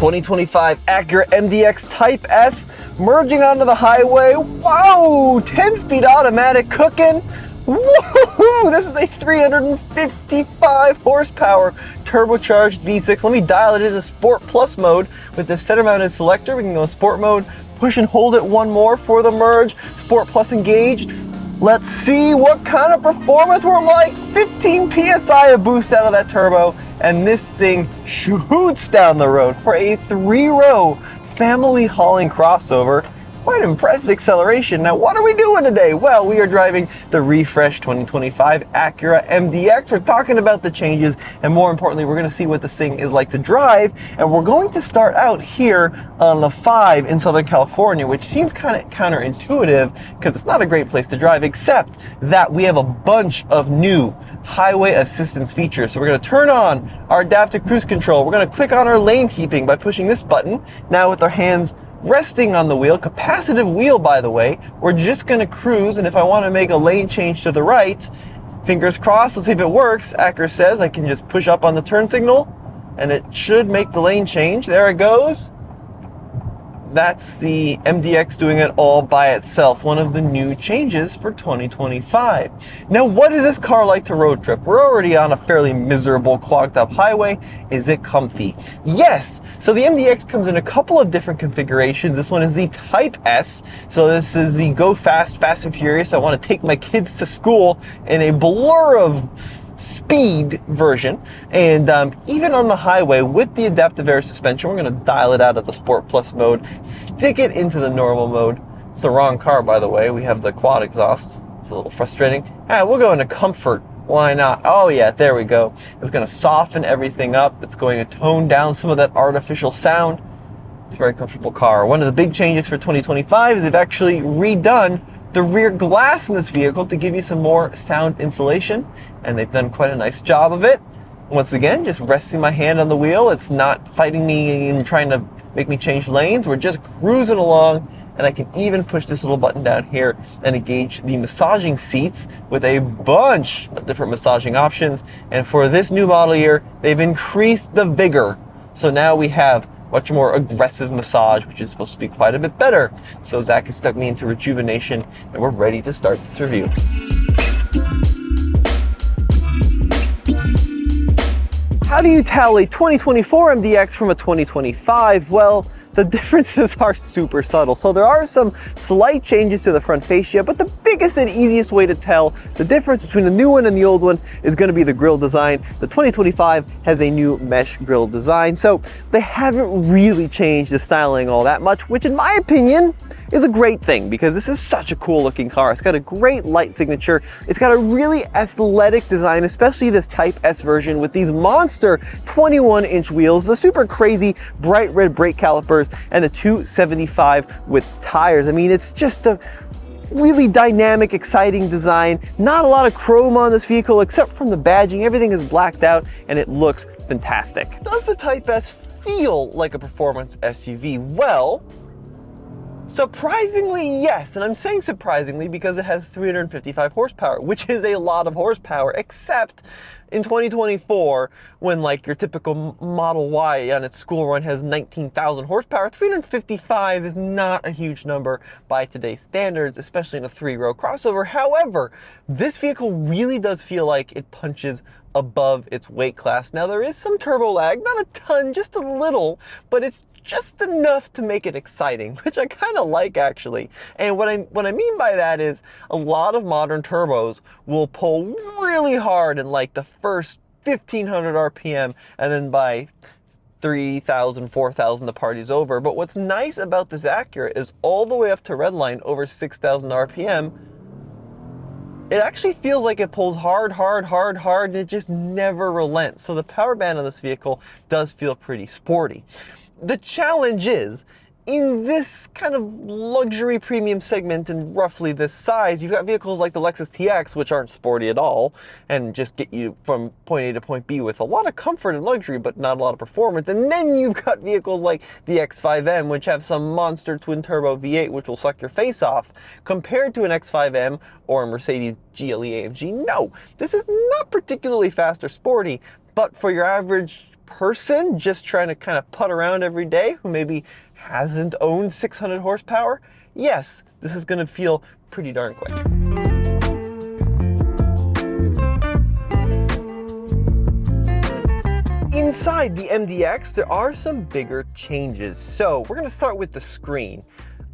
2025 Acura MDX Type S merging onto the highway. Wow, 10-speed automatic cooking. Woohoo! This is a 355 horsepower turbocharged V6. Let me dial it into Sport Plus mode with the center mounted selector. We can go Sport mode, push and hold it one more for the merge. Sport Plus engaged. Let's see what kind of performance we're like. 15 PSI of boost out of that turbo, and this thing shoots down the road for a 3-row family hauling crossover. Quite impressive acceleration. Now, what are we doing today? Well, we are driving the refreshed 2025 Acura MDX. We're talking about the changes, and more importantly, we're going to see what this thing is like to drive. And we're going to start out here on the 5 in Southern California, which seems kind of counterintuitive because it's not a great place to drive, except that we have a bunch of new highway assistance features. So we're going to turn on our adaptive cruise control. We're going to click on our lane keeping by pushing this button. Now with our hands resting on the wheel, capacitive wheel by the way, we're just going to cruise, and if I want to make a lane change to the right, fingers crossed, let's see if it works. Acura says I can just push up on the turn signal and it should make the lane change. There it goes. That's the MDX doing it all by itself, one of the new changes for 2025. Now, what is this car like to road trip? We're already on a fairly miserable, clogged up highway. Is it comfy? Yes. So the MDX comes in a couple of different configurations. This one is the Type S. So this is the go fast, fast and furious. I want to take my kids to school in a blur of speed version, and even on the highway with the adaptive air suspension, we're going to dial it out of the Sport Plus mode, stick it into the normal mode. It's the wrong car, by the way. We have the quad exhaust. It's a little frustrating. We'll go into comfort. Why not? Oh yeah, there we go. It's going to soften everything up. It's going to tone down some of that artificial sound. It's a very comfortable car. One of the big changes for 2025 is they've actually redone the rear glass in this vehicle to give you some more sound insulation, and they've done quite a nice job of it. Once again, just resting my hand on the wheel. It's not fighting me and trying to make me change lanes. We're just cruising along, and I can even push this little button down here and engage the massaging seats with a bunch of different massaging options. And for this new model year, they've increased the vigor. So now we have much more aggressive massage, which is supposed to be quite a bit better. So Zach has stuck me into rejuvenation, and we're ready to start this review. How do you tell a 2024 MDX from a 2025? Well, the differences are super subtle. So there are some slight changes to the front fascia, but the biggest and easiest way to tell the difference between the new one and the old one is going to be the grille design. The 2025 has a new mesh grille design, so they haven't really changed the styling all that much, which in my opinion is a great thing because this is such a cool looking car. It's got a great light signature. It's got a really athletic design, especially this Type S version with these monster 21-inch wheels, the super crazy bright red brake calipers, and the 275 width tires. I mean, it's just a really dynamic, exciting design. Not a lot of chrome on this vehicle except from the badging. Everything is blacked out and it looks fantastic. Does the Type S feel like a performance SUV? Well, surprisingly, yes. And I'm saying surprisingly because it has 355 horsepower, which is a lot of horsepower, except in 2024, when like your typical Model Y on its school run has 19,000 horsepower, 355 is not a huge number by today's standards, especially in a 3-row crossover. However, this vehicle really does feel like it punches above its weight class. Now, there is some turbo lag, not a ton, just a little, but it's just enough to make it exciting, which I kind of like actually. And what I mean by that is a lot of modern turbos will pull really hard in like the first 1500 RPM, and then by 3,000, 4,000 the party's over. But what's nice about this Acura is all the way up to redline over 6,000 RPM, it actually feels like it pulls hard, and it just never relents. So the power band on this vehicle does feel pretty sporty. The challenge is, in this kind of luxury premium segment and roughly this size, you've got vehicles like the Lexus TX, which aren't sporty at all, and just get you from point A to point B with a lot of comfort and luxury, but not a lot of performance. And then you've got vehicles like the X5M, which have some monster twin-turbo V8, which will suck your face off. Compared to an X5M or a Mercedes GLE AMG, no, this is not particularly fast or sporty, but for your average person just trying to kind of putt around every day who maybe hasn't owned 600 horsepower, yes, this is going to feel pretty darn quick. Inside the MDX, there are some bigger changes. So we're going to start with the screen.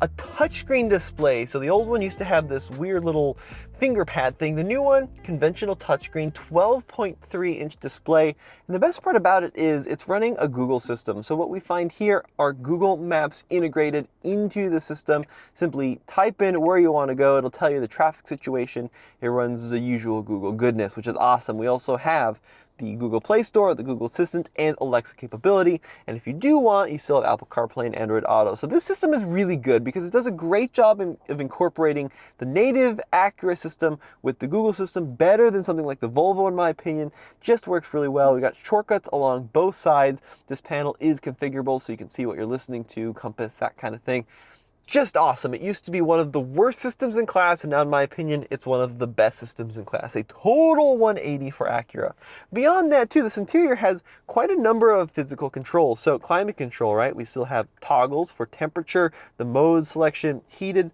A touchscreen display. So the old one used to have this weird little finger pad thing. The new one, conventional touchscreen, 12.3-inch display. And the best part about it is it's running a Google system. So what we find here are Google Maps integrated into the system. Simply type in where you want to go. It'll tell you the traffic situation. It runs the usual Google goodness, which is awesome. We also have the Google Play Store, the Google Assistant, and Alexa capability. And if you do want, you still have Apple CarPlay and Android Auto. So this system is really good because it does a great job of incorporating the native Acura system with the Google system, better than something like the Volvo in my opinion. Just works really well. We got shortcuts along both sides. This panel is configurable so you can see what you're listening to, compass, that kind of thing. Just awesome. It used to be one of the worst systems in class, and now in my opinion, it's one of the best systems in class. A total 180 for Acura. Beyond that too, this interior has quite a number of physical controls. So climate control, right? We still have toggles for temperature, the mode selection, heated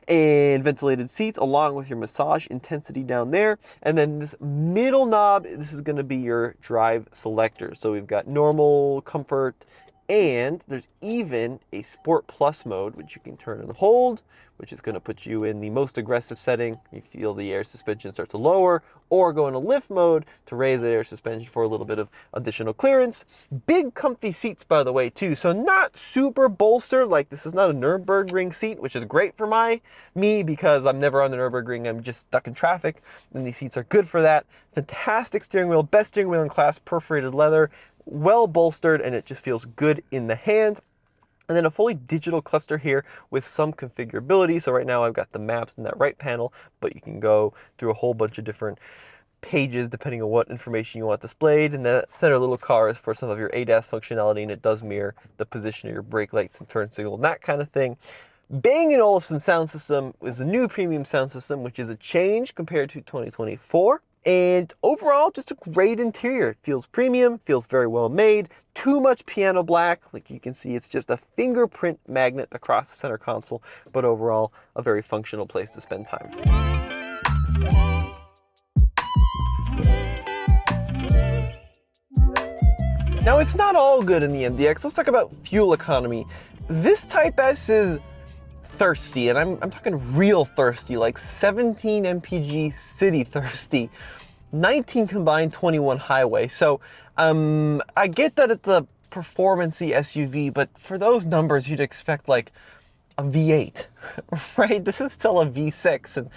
and ventilated seats, along with your massage intensity down there. And then this middle knob, this is going to be your drive selector. So we've got normal, comfort, and there's even a Sport Plus mode, which you can turn and hold, which is going to put you in the most aggressive setting. You feel the air suspension start to lower, or go into lift mode to raise the air suspension for a little bit of additional clearance. Big comfy seats, by the way, too. So not super bolstered, like this is not a Nürburgring seat, which is great for me because I'm never on the Nürburgring. I'm just stuck in traffic, and these seats are good for that. Fantastic steering wheel, best steering wheel in class, perforated leather, well bolstered, and it just feels good in the hand. And then a fully digital cluster here with some configurability. So right now I've got the maps in that right panel, but you can go through a whole bunch of different pages depending on what information you want displayed. And that center little car is for some of your ADAS functionality, and it does mirror the position of your brake lights and turn signal and that kind of thing. Bang & Olufsen sound system is a new premium sound system, which is a change compared to 2024. And overall, just a great interior. It feels premium, feels very well made. Too much piano black. Like you can see, it's just a fingerprint magnet across the center console, but overall, a very functional place to spend time. Now, it's not all good in the MDX. Let's talk about fuel economy. This Type S is thirsty, and I'm talking real thirsty, like 17 mpg city thirsty, 19 combined, 21 highway. So I get that it's a performance-y SUV, but for those numbers you'd expect like a V8, right? This is still a V6, and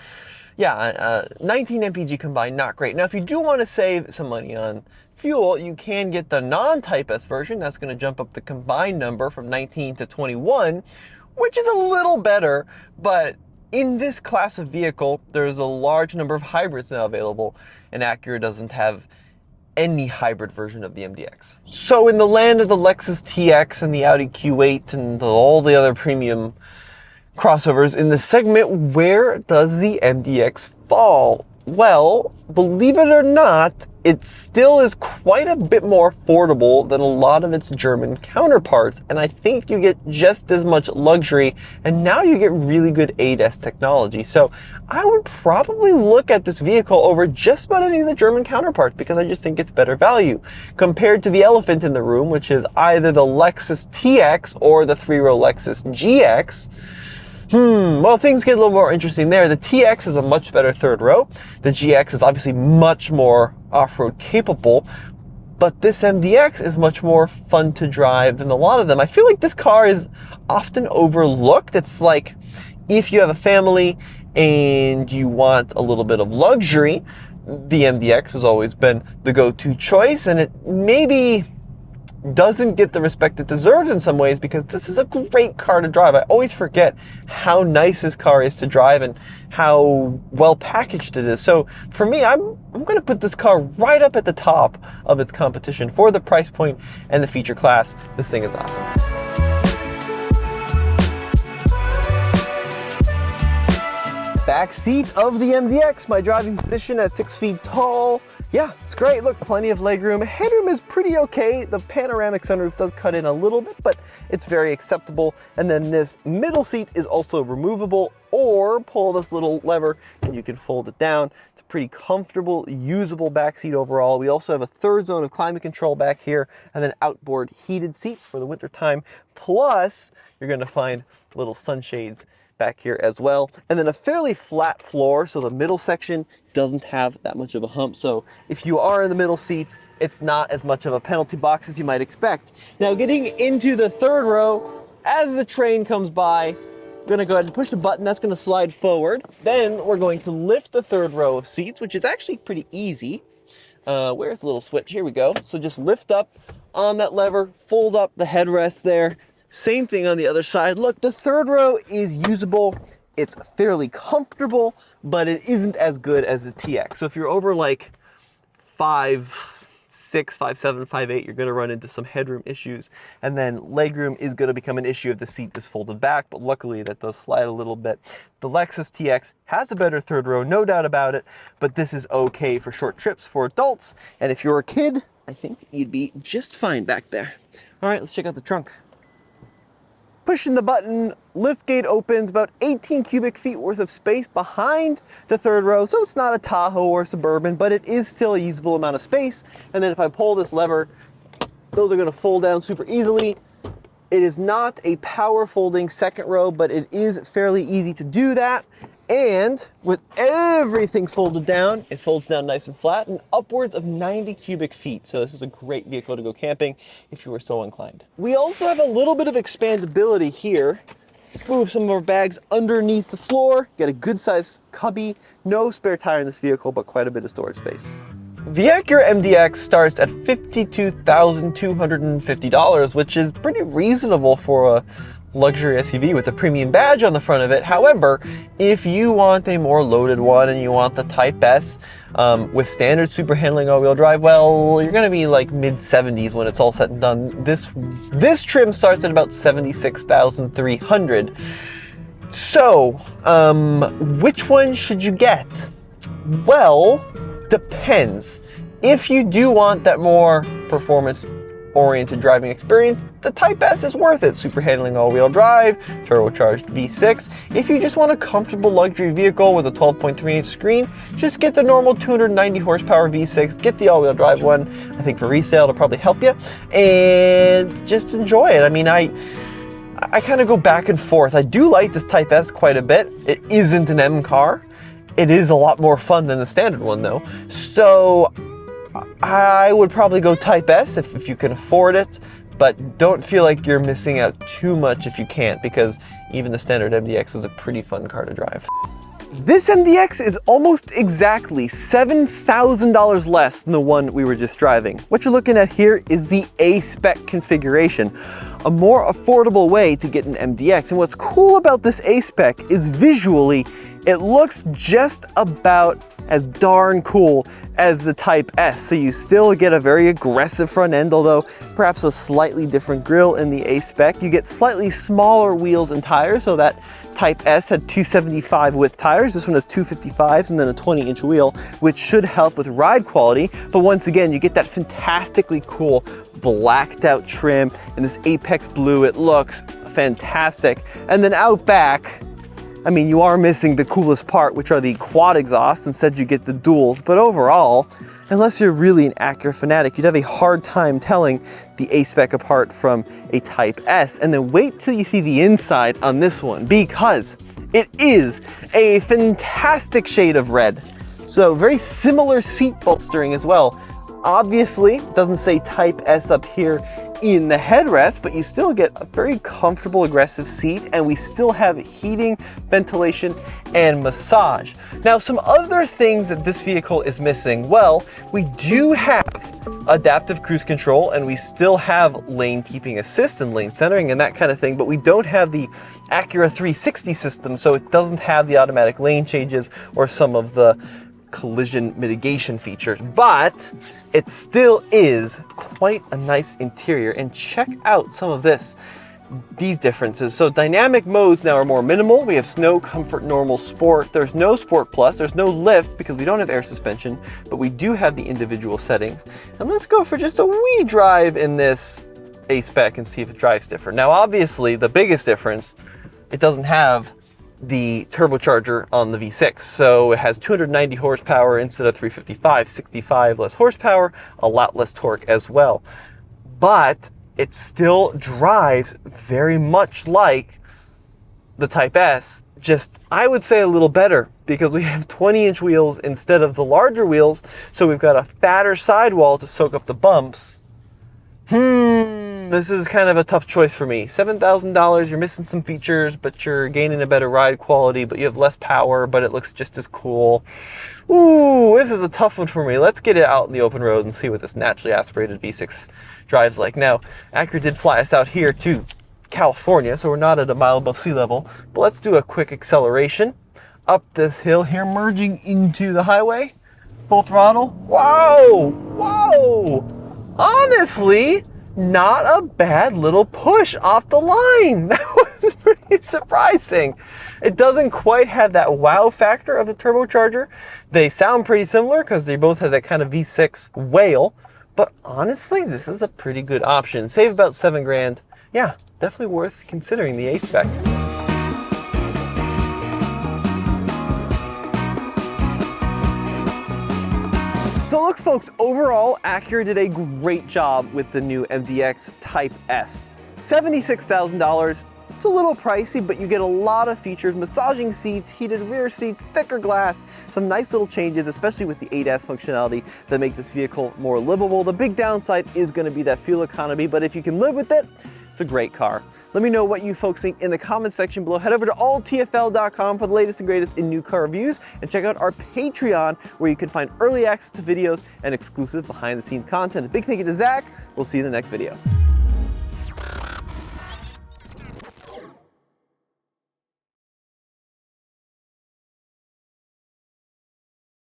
yeah, 19 mpg combined, not great. Now if you do want to save some money on fuel, you can get the non-Type S version. That's going to jump up the combined number from 19 to 21, which is a little better, but in this class of vehicle, there's a large number of hybrids now available, and Acura doesn't have any hybrid version of the MDX. So in the land of the Lexus TX and the Audi Q8 and all the other premium crossovers in the segment, where does the MDX fall? Well, believe it or not, it still is quite a bit more affordable than a lot of its German counterparts, and I think you get just as much luxury, and now you get really good ADAS technology. So I would probably look at this vehicle over just about any of the German counterparts because I just think it's better value compared to the elephant in the room, which is either the Lexus TX or the three-row Lexus GX. Well, things get a little more interesting there. The TX is a much better third row. The GX is obviously much more off-road capable, but this MDX is much more fun to drive than a lot of them. I feel like this car is often overlooked. It's like if you have a family and you want a little bit of luxury, the MDX has always been the go-to choice, and it maybe doesn't get the respect it deserves in some ways because this is a great car to drive. I always forget how nice this car is to drive and how well packaged it is. So for me, I'm going to put this car right up at the top of its competition for the price point and the feature class. This thing is awesome. Back seat of the MDX, my driving position at 6 feet tall, Yeah, it's great. Look, plenty of legroom. Headroom is pretty okay. The panoramic sunroof does cut in a little bit, but it's very acceptable. And then this middle seat is also removable, or pull this little lever and you can fold it down. It's a pretty comfortable, usable back seat overall. We also have a third zone of climate control back here, and then outboard heated seats for the winter time. Plus, you're gonna find little sunshades back here as well. And then a fairly flat floor, so the middle section doesn't have that much of a hump. So if you are in the middle seat, it's not as much of a penalty box as you might expect. Now getting into the third row, as the train comes by, I'm gonna go ahead and push the button, that's gonna slide forward. Then we're going to lift the third row of seats, which is actually pretty easy. Where's the little switch? Here we go. So just lift up on that lever, fold up the headrest there. Same thing on the other side. Look, the third row is usable. It's fairly comfortable, but it isn't as good as the TX. So if you're over like 5'6", 5'7", 5'8", you're gonna run into some headroom issues. And then legroom is gonna become an issue if the seat is folded back, but luckily that does slide a little bit. The Lexus TX has a better third row, no doubt about it, but this is okay for short trips for adults. And if you're a kid, I think you'd be just fine back there. All right, let's check out the trunk. Pushing the button, lift gate opens, about 18 cubic feet worth of space behind the third row. So it's not a Tahoe or Suburban, but it is still a usable amount of space. And then if I pull this lever, those are gonna fold down super easily. It is not a power folding second row, but it is fairly easy to do that. And with everything folded down, it folds down nice and flat and upwards of 90 cubic feet. So this is a great vehicle to go camping if you are so inclined. We also have a little bit of expandability here. Move some of our bags underneath the floor. Get a good sized cubby. No spare tire in this vehicle, but quite a bit of storage space. The Acura MDX starts at $52,250, which is pretty reasonable for a luxury SUV with a premium badge on the front of it. However, if you want a more loaded one and you want the Type S with standard super handling all-wheel drive, well, you're gonna be like mid-70s when it's all said and done. This trim starts at about 76,300. So, which one should you get? Well, depends. If you do want that more performance-oriented driving experience, the Type S is worth it. Super handling all-wheel drive, turbocharged V6. If you just want a comfortable luxury vehicle with a 12.3-inch screen, just get the normal 290 horsepower V6. Get the all-wheel drive one. I think for resale, it'll probably help you. And just enjoy it. I mean, I kind of go back and forth. I do like this Type S quite a bit. It isn't an M car. It is a lot more fun than the standard one though. So I would probably go Type S if you can afford it, but don't feel like you're missing out too much if you can't, because even the standard MDX is a pretty fun car to drive. This MDX is almost exactly $7,000 less than the one we were just driving. What you're looking at here is the A-Spec configuration, a more affordable way to get an MDX. And what's cool about this A-Spec is visually, it looks just about as darn cool as the Type S. So you still get a very aggressive front end, although perhaps a slightly different grille in the A-Spec. You get slightly smaller wheels and tires, so that Type S had 275 width tires. This one has 255s and then a 20-inch wheel, which should help with ride quality. But once again, you get that fantastically cool blacked out trim and this Apex blue. It looks fantastic. And then out back, I mean, you are missing the coolest part, which are the quad exhausts. Instead, you get the duals. But overall, unless you're really an Acura fanatic, you'd have a hard time telling the A-Spec apart from a Type S. And then wait till you see the inside on this one, because it is a fantastic shade of red. So very similar seat bolstering as well. Obviously, it doesn't say Type S up here in the headrest, but you still get a very comfortable, aggressive seat, and we still have heating, ventilation, and massage. Now, some other things that this vehicle is missing, well, we do have adaptive cruise control, and we still have lane keeping assist and lane centering and that kind of thing, but we don't have the Acura 360 system, so it doesn't have the automatic lane changes or some of the collision mitigation features, but it still is quite a nice interior. And check out some of this. these differences. So dynamic modes now are more minimal. We have Snow, Comfort, Normal, Sport. There's no Sport Plus. There's no Lift because we don't have air suspension, but we do have the individual settings. And let's go for just a wee drive in this A-Spec and see if it drives different. Now, obviously, the biggest difference, it doesn't have the turbocharger on the V6. So it has 290 horsepower instead of 355, 65 less horsepower, a lot less torque as well. But it still drives very much like the Type S, just I would say a little better because we have 20-inch wheels instead of the larger wheels. So we've got a fatter sidewall to soak up the bumps. This is kind of a tough choice for me. $7,000, you're missing some features, but you're gaining a better ride quality, but you have less power, but it looks just as cool. Ooh, this is a tough one for me. Let's get it out in the open road and see what this naturally aspirated V6 drives like. Now, Acura did fly us out here to California, so we're not at a mile above sea level, but let's do a quick acceleration up this hill here, merging into the highway. Full throttle. Whoa! Whoa! Honestly, not a bad little push off the line. That was pretty surprising. It doesn't quite have that wow factor of the turbocharger. They sound pretty similar because they both have that kind of V6 wail, but honestly, this is a pretty good option. Save about $7,000. Yeah, definitely worth considering the A-Spec. So look folks, overall, Acura did a great job with the new MDX Type S. $76,000, it's a little pricey, but you get a lot of features, massaging seats, heated rear seats, thicker glass, some nice little changes, especially with the ADAS functionality that make this vehicle more livable. The big downside is gonna be that fuel economy, but if you can live with it, it's a great car. Let me know what you folks think in the comment section below. Head over to alltfl.com for the latest and greatest in new car reviews, and check out our Patreon where you can find early access to videos and exclusive behind the scenes content. A big thank you to Zach. We'll see you in the next video.